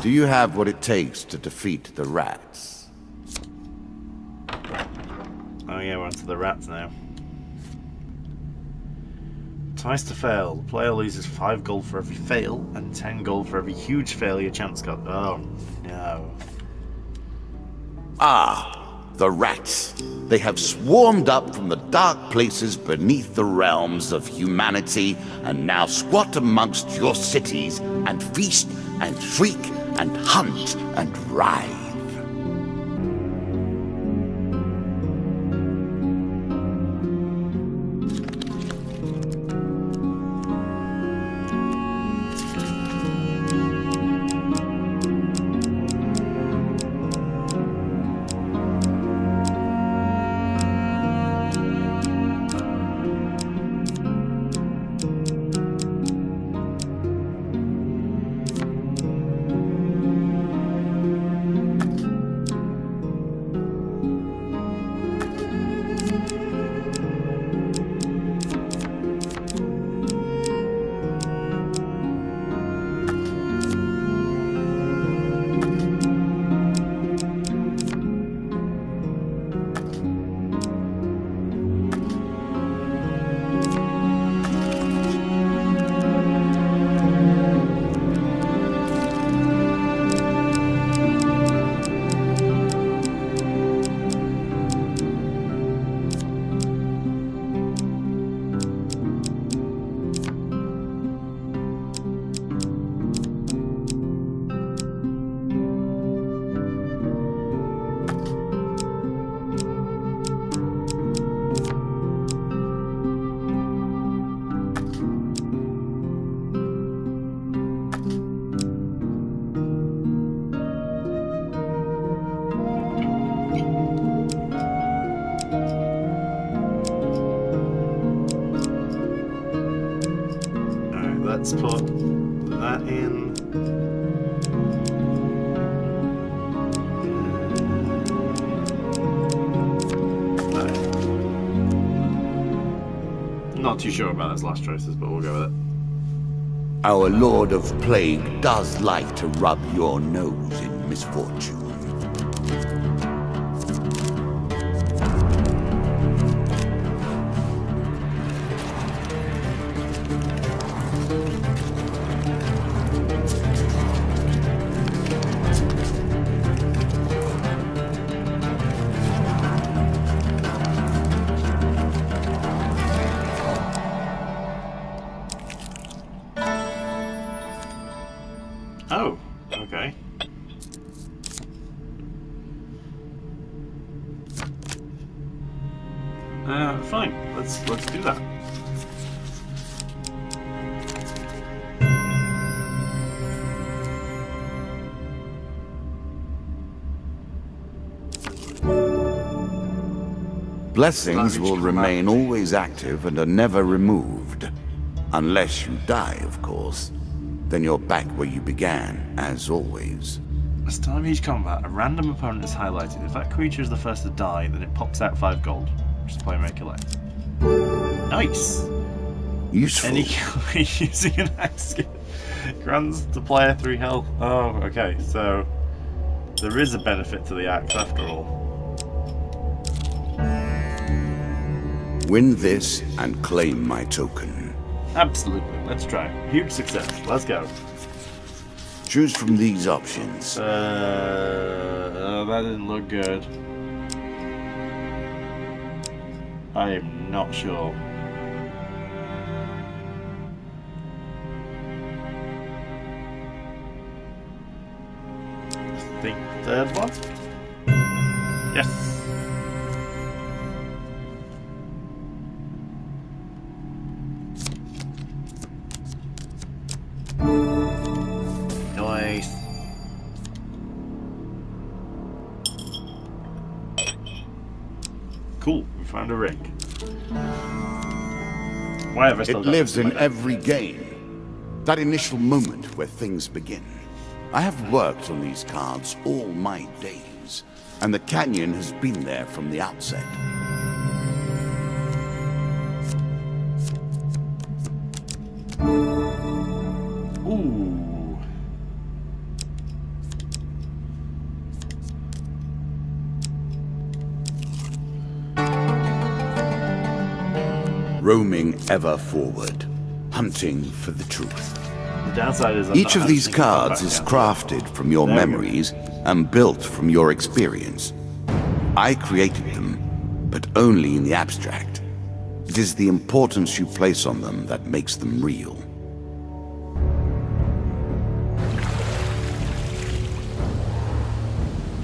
Do you have what it takes to defeat the rats? Oh yeah, we're onto the rats now. Twice to fail. The player loses 5 gold for every fail and 10 gold for every huge failure chance got. Oh no. Ah, the rats. They have swarmed up from the dark places beneath the realms of humanity and now squat amongst your cities and feast and shriek and hunt and writhe. Let's put that in. Not too sure about those last choices, but we'll go with it. Our Lord of Plague does like to rub your nose in misfortune. Oh, okay. Fine. Let's do that. Blessings will remain always active and are never removed. Unless you die, of course. Then you're back where you began, as always. At the start of each combat, a random opponent is highlighted. If that creature is the first to die, then it pops out 5 gold, which the player may collect. Nice! Useful. Any killer using an axe grants the player 3 health. Oh, okay, so there is a benefit to the axe after all. Win this and claim my token. Absolutely, let's try. Huge success, let's go. Choose from these options. That didn't look good. I am not sure. I think third one? Yes. Nice. Cool, we found a ring. Why have I still It got lives this in every game. That initial moment where things begin. I have worked on these cards all my days, and the canyon has been there from the outset. Ooh. roaming ever forward, hunting for the truth. The downside is Each of these cards is crafted from your memories and built from your experience. I created them, but only in the abstract. It is the importance you place on them that makes them real.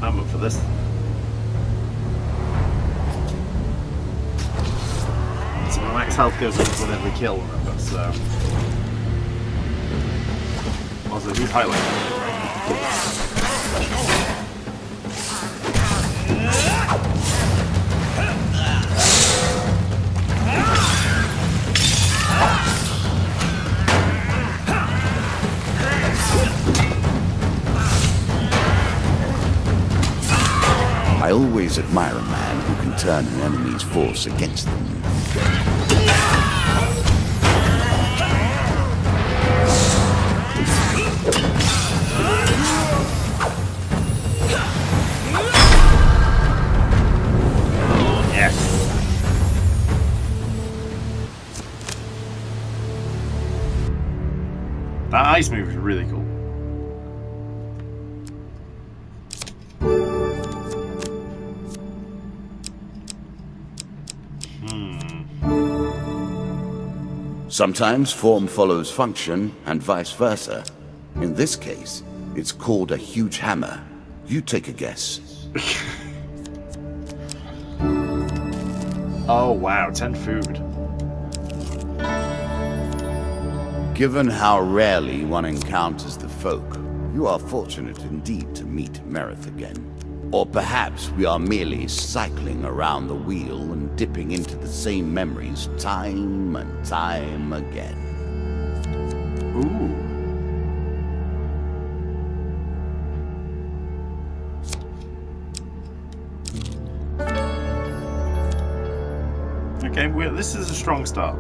I'm up for this. So my max health goes up with every kill, remember, so... Also, who's highlighting? I always admire a man who can turn an enemy's force against them. Yes. That ice move is really cool. Sometimes form follows function, and vice versa. In this case, it's called a huge hammer. You take a guess. Oh wow, 10 food. Given how rarely one encounters the folk, you are fortunate indeed to meet Merith again. Or perhaps we are merely cycling around the wheel and dipping into the same memories time and time again. Ooh. Okay, well, this is a strong start.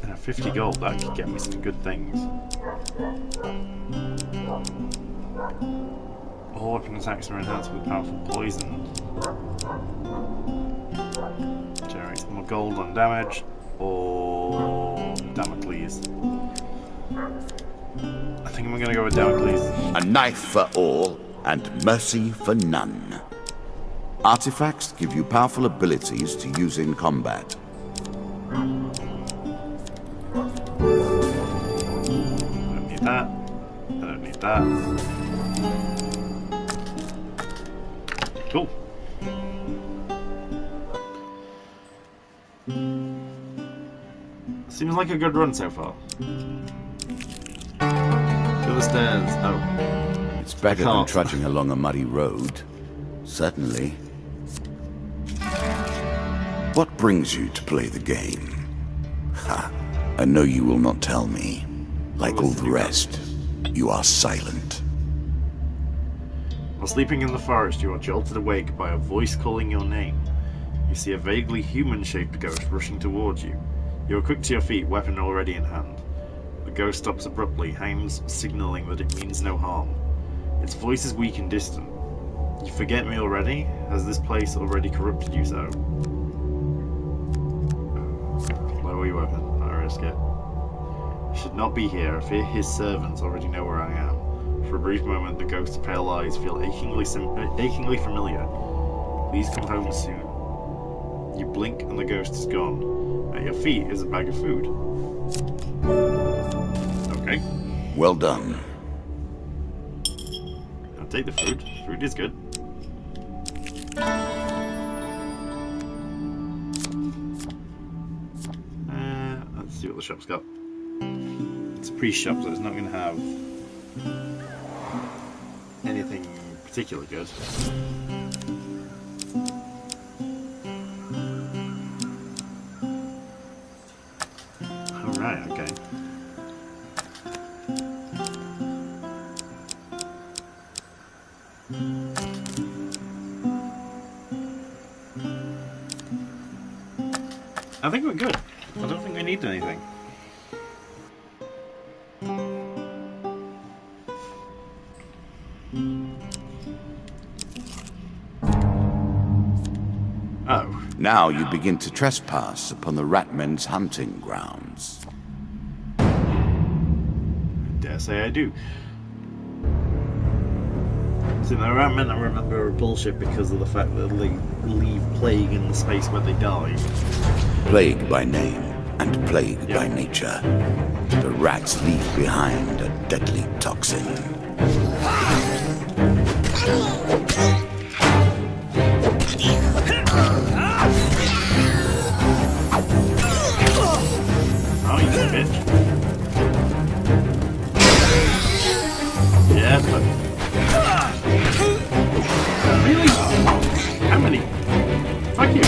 And 50 gold, that could get me some good things. All weapon attacks are enhanced with powerful poison. Generates more gold on damage, or Damocles. I think I'm gonna go with Damocles. A knife for all, and mercy for none. Artifacts give you powerful abilities to use in combat. I don't need that. I don't need that. Cool. Seems like a good run so far. To the stairs. Oh. It's better than trudging along a muddy road. Certainly. What brings you to play the game? Ha! I know you will not tell me. Like all the rest, you are silent. While sleeping in the forest, you are jolted awake by a voice calling your name. You see a vaguely human-shaped ghost rushing towards you. You are quick to your feet, weapon already in hand. The ghost stops abruptly, hands signaling that it means no harm. Its voice is weak and distant. You forget me already? Has this place already corrupted you so? Lower your weapon, I risk it. I should not be here. I fear his servants already know where I am. For a brief moment, the ghost's pale eyes feel achingly familiar. Please come home soon. You blink and the ghost is gone. At your feet is a bag of food. Okay. Well done. I'll take the food. Food is good. Let's see what the shop's got. It's a pre-shop, so it's not going to have anything particularly good. Alright, okay. I think we're good. I don't think we need anything. Now you begin to trespass upon the Ratmen's hunting grounds. Dare say I do. See, the Ratmen, I remember, are bullshit because of the fact that they leave plague in the space where they die. Plague by name and plague by nature, the rats leave behind a deadly toxin. Oh, you bitch. Yeah, but... Really? How many? Fuck you.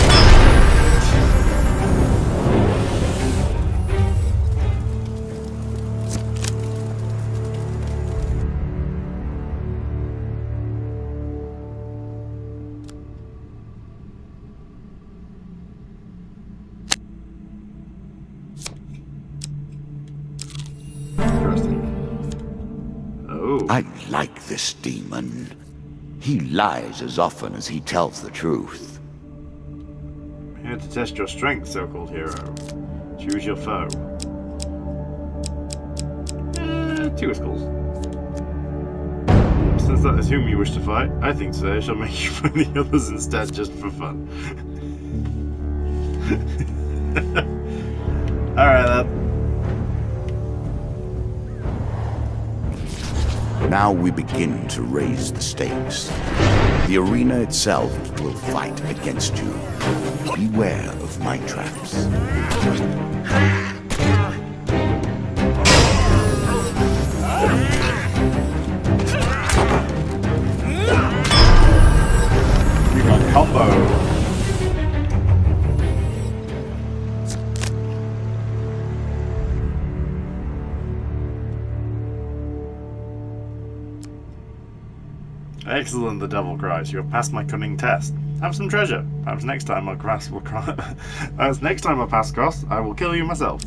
I like this demon. He lies as often as he tells the truth. Here to test your strength, so-called hero. Choose your foe. 2 skulls. Since that is whom you wish to fight, I think today I shall make you fight the others instead, just for fun. Alright then. Now we begin to raise the stakes. The arena itself will fight against you. Beware of my traps. You got combo. Excellent, the devil cries. You have passed my cunning test. Have some treasure. Perhaps next time I'll pass across, I will kill you myself.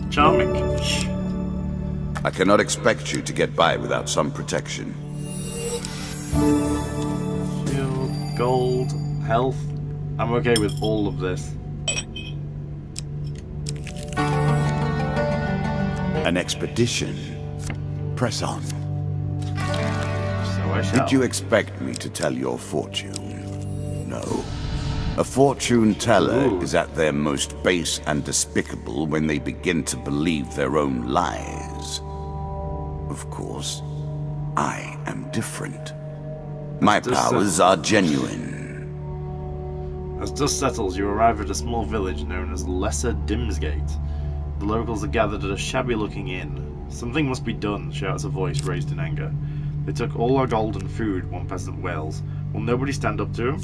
Charming. I cannot expect you to get by without some protection. Shield, gold, health. I'm okay with all of this. An expedition. Press on. So I shall. Did you expect me to tell your fortune? No. A fortune teller is at their most base and despicable when they begin to believe their own lies. Of course, I am different. My powers are genuine. As dust settles, you arrive at a small village known as Lesser Dimsgate. The locals are gathered at a shabby-looking inn. Something must be done, shouts a voice raised in anger. They took all our gold and food, one peasant wails. Will nobody stand up to him?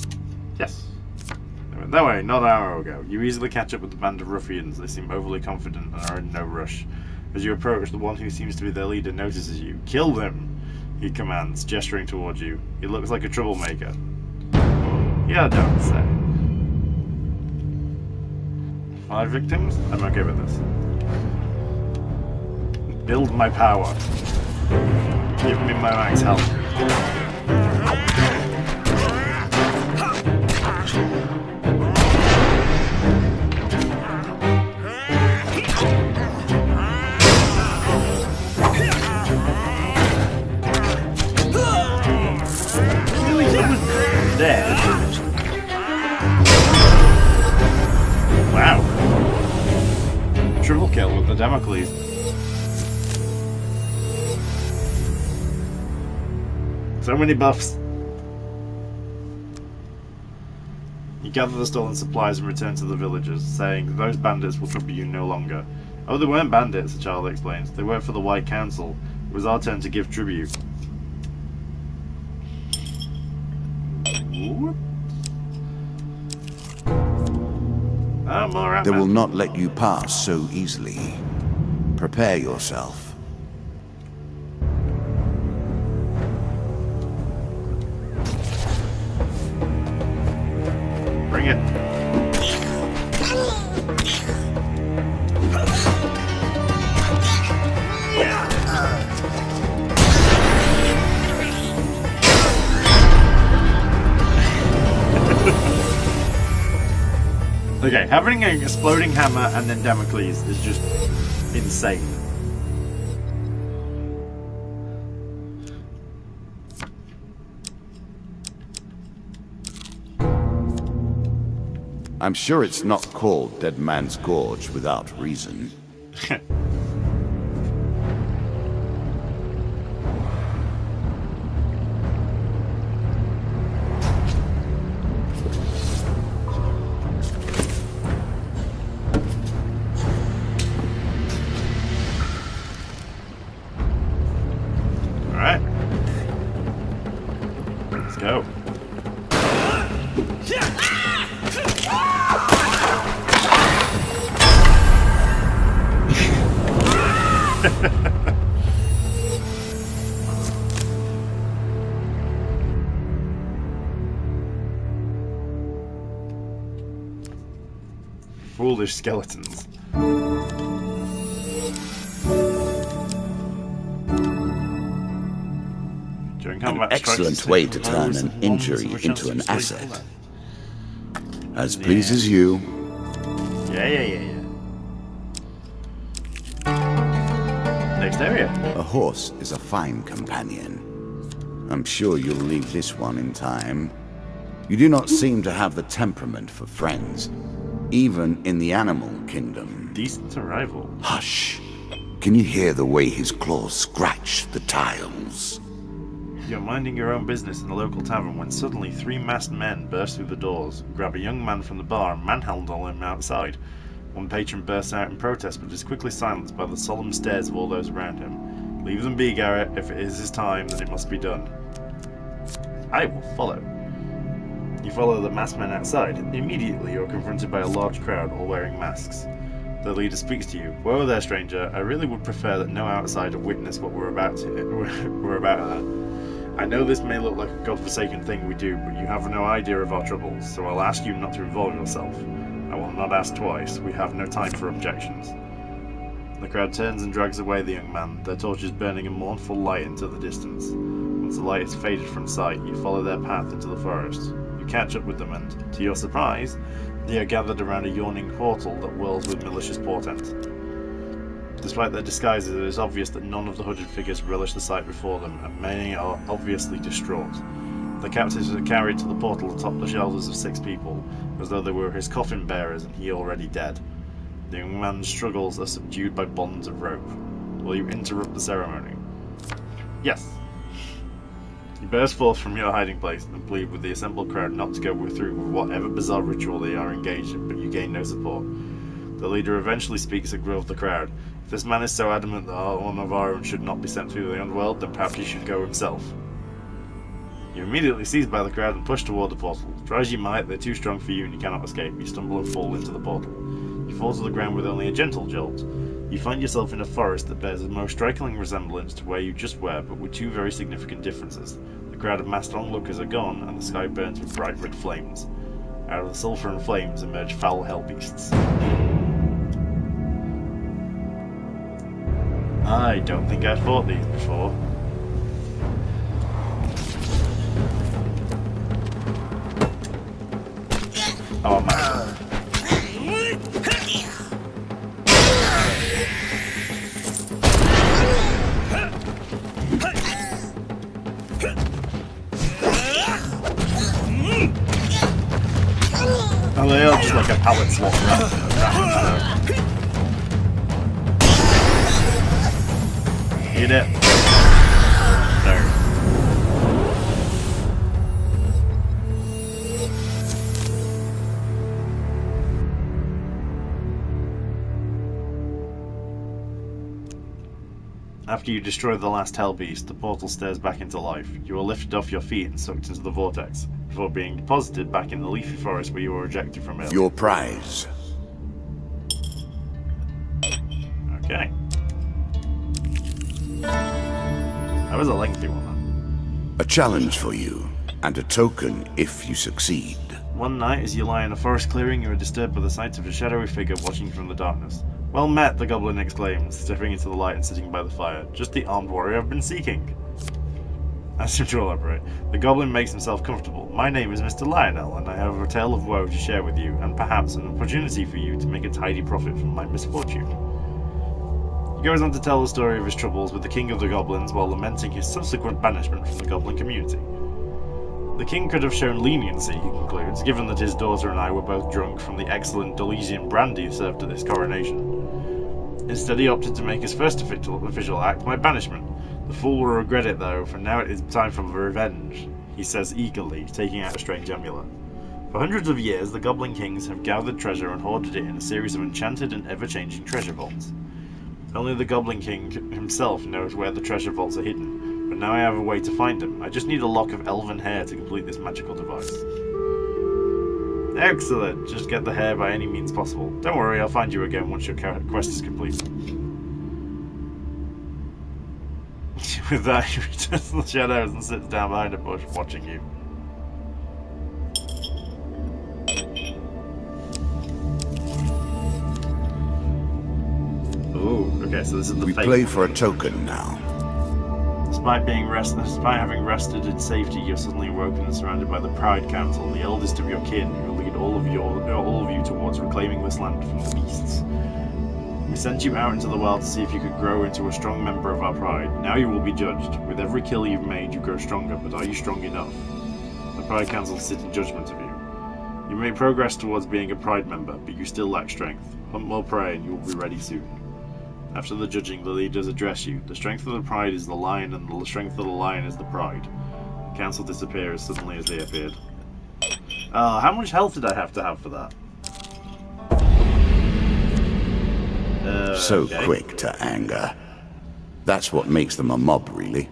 Yes. They went that way, not an hour ago. You easily catch up with the band of ruffians. They seem overly confident and are in no rush. As you approach, the one who seems to be their leader notices you. Kill them, he commands, gesturing towards you. He looks like a troublemaker. Yeah, don't say. 5 victims? I'm okay with this. Build my power. Give me my max health. Really? Someone's dead? Wow. Triple kill with the Damocles. So many buffs. You gather the stolen supplies and return to the villagers, saying those bandits will trouble you no longer. Oh, they weren't bandits, the child explains. They worked for the White Council. It was our turn to give tribute. Ooh. Ah, more Ratmen. They will not let you pass so easily. Prepare yourself. Bring it. Okay, having an exploding hammer and then Damocles is just insane. I'm sure it's not called Dead Man's Gorge without reason. Alright. Let's go. Foolish skeletons. An excellent way to turn an injury into an asset. As pleases you. Yeah. Next area. A horse is a fine companion. I'm sure you'll leave this one in time. You do not seem to have the temperament for friends, even in the animal kingdom. Decent arrival. Hush. Can you hear the way his claws scratch the tiles? You're minding your own business in a local tavern when suddenly 3 masked men burst through the doors, grab a young man from the bar and manhandle him outside. One patron bursts out in protest but is quickly silenced by the solemn stares of all those around him. Leave them be, Garrett. If it is his time, then it must be done. I will follow. You follow the masked men outside. Immediately you are confronted by a large crowd, all wearing masks. The leader speaks to you. Whoa there, stranger. I really would prefer that no outsider witness what we're about here. I know this may look like a godforsaken thing we do, but you have no idea of our troubles, so I'll ask you not to involve yourself. I will not ask twice. We have no time for objections. The crowd turns and drags away the young man, their torches burning a mournful light into the distance. Once the light has faded from sight, you follow their path into the forest. You catch up with them and, to your surprise, they are gathered around a yawning portal that whirls with malicious portent. Despite their disguises, it is obvious that none of the hooded figures relish the sight before them, and many are obviously distraught. The captives are carried to the portal atop the shoulders of 6 people, as though they were his coffin bearers and he already dead. The young man's struggles are subdued by bonds of rope. Will you interrupt the ceremony? Yes. You burst forth from your hiding place and plead with the assembled crowd not to go through with whatever bizarre ritual they are engaged in, but you gain no support. The leader eventually speaks at will of the crowd. If this man is so adamant that one of our own should not be sent through the underworld, then perhaps he should go himself. You're immediately seized by the crowd and pushed toward the portal. Try as you might, they're too strong for you and you cannot escape. You stumble and fall into the portal. You fall to the ground with only a gentle jolt. You find yourself in a forest that bears a most striking resemblance to where you just were, but with 2 very significant differences. The crowd of masked onlookers are gone, and the sky burns with bright red flames. Out of the sulphur and flames emerge foul hell beasts. I don't think I've fought these before. Oh man. Oh, they are just like a pallet swap around. Hit it. There. After you destroy the last hell beast, the portal stares back into life. You are lifted off your feet and sucked into the vortex, before being deposited back in the leafy forest where you were ejected from earlier. Your prize. Okay. That was a lengthy one, A challenge for you, and a token if you succeed. One night, as you lie in a forest clearing, you are disturbed by the sight of a shadowy figure watching from the darkness. Well met, the goblin exclaims, stepping into the light and sitting by the fire. Just the armed warrior I've been seeking. Ask him to elaborate. The goblin makes himself comfortable. My name is Mr. Lionel, and I have a tale of woe to share with you, and perhaps an opportunity for you to make a tidy profit from my misfortune. He goes on to tell the story of his troubles with the king of the goblins while lamenting his subsequent banishment from the goblin community. The king could have shown leniency, he concludes, given that his daughter and I were both drunk from the excellent Dulesian brandy served at this coronation. Instead, he opted to make his first official act my banishment. The fool will regret it, though, for now it is time for revenge, he says eagerly, taking out a strange amulet. For hundreds of years, the Goblin Kings have gathered treasure and hoarded it in a series of enchanted and ever-changing treasure vaults. Only the Goblin King himself knows where the treasure vaults are hidden, but now I have a way to find them. I just need a lock of elven hair to complete this magical device. Excellent! Just get the hair by any means possible. Don't worry, I'll find you again once your quest is complete. With that, he returns to the shadows and sits down behind a bush, watching you. Oh, okay, so this is the We fake play one. for a token now. Despite having rested in safety, you're suddenly awoken and surrounded by the Pride Council, the eldest of your kin, who will lead all of you towards reclaiming this land from the beasts. We sent you out into the world to see if you could grow into a strong member of our pride. Now you will be judged. With every kill you've made, you grow stronger, but are you strong enough? The Pride Council sit in judgment of you. You made progress towards being a Pride member, but you still lack strength. Hunt more prey and you will be ready soon. After the judging, the leaders address you. The strength of the Pride is the lion, and the strength of the lion is the Pride. The council disappear as suddenly as they appeared. How much health did I have to have for that? So Okay. quick to anger. That's what makes them a mob, really.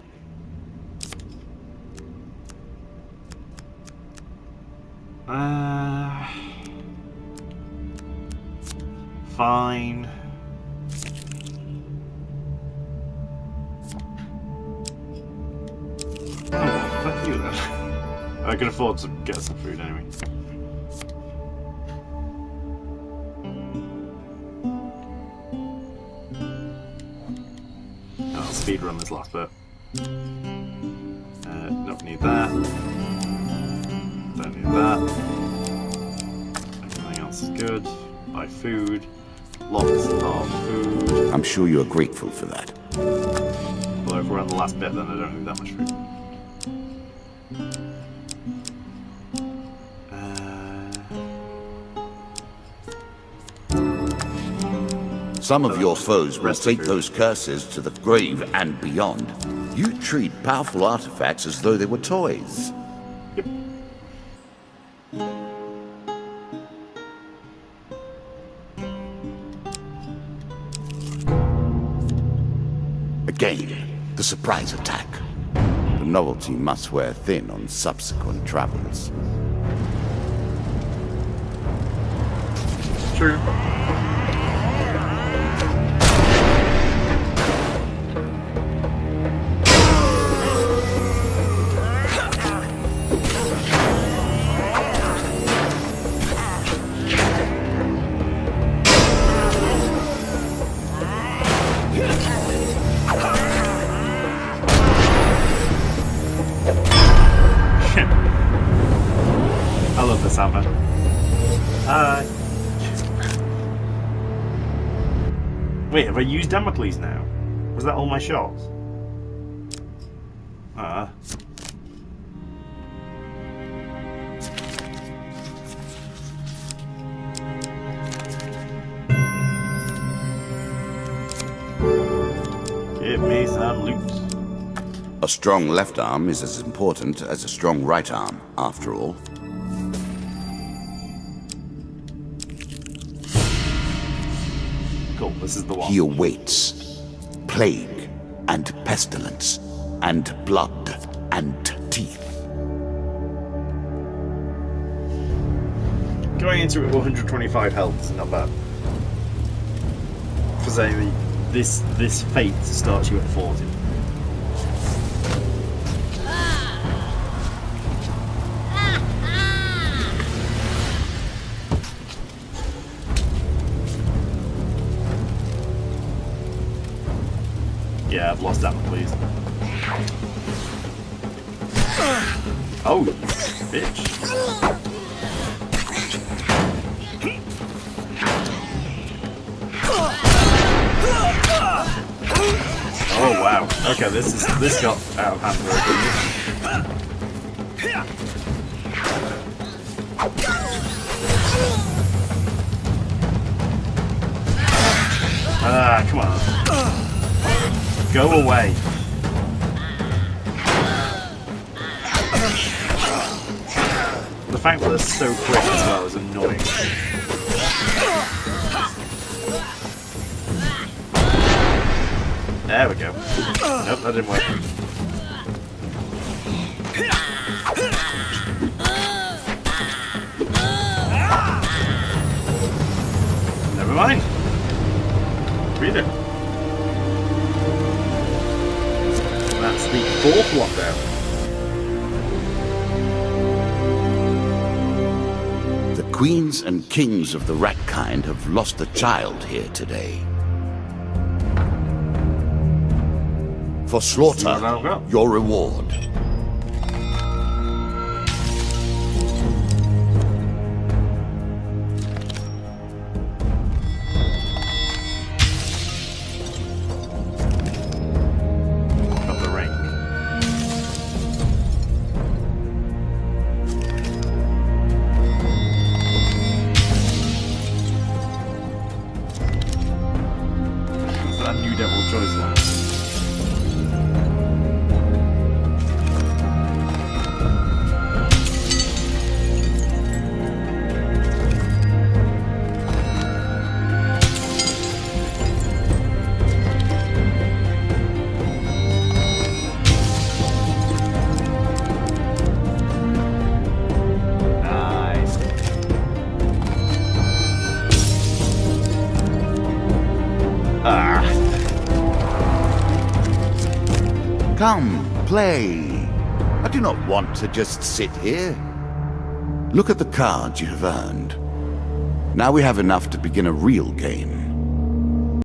Fine. Fuck you then. I can afford to get some food anyway. I'll speed run this last bit. Don't need that. Don't need that. Everything else is good. Buy food. Lots of food. I'm sure you're grateful for that. Although if we're on the last bit, then I don't need that much food. Some of your foes will Rest of take food. those curses to the grave and beyond. You treat powerful artifacts as though they were toys. Yep. Again, the surprise attack. The novelty must wear thin on subsequent travels. True. I love this hammer. Hi. Wait, have I used Damocles now? Was that all my shots? Give me some loot. A strong left arm is as important as a strong right arm, after all. Cool, this is the one. He awaits plague and pestilence and blood and teeth. Going into it with 125 health is not bad. For saying this fate starts you at 40. Yeah, I've lost Damocles. Oh, bitch. Oh wow. Okay, this got out of hand very quickly. Ah, come on. Go away. The fact that they're so quick as well is annoying. There we go. Nope, that didn't work. Never mind. Read it. That's the fourth lockdown. The queens and kings of the rat kind have lost a child here today. For slaughter, your reward. Got the ring. What's that new Devil's Choice one? Come, play. I do not want to just sit here. Look at the cards you have earned. Now we have enough to begin a real game.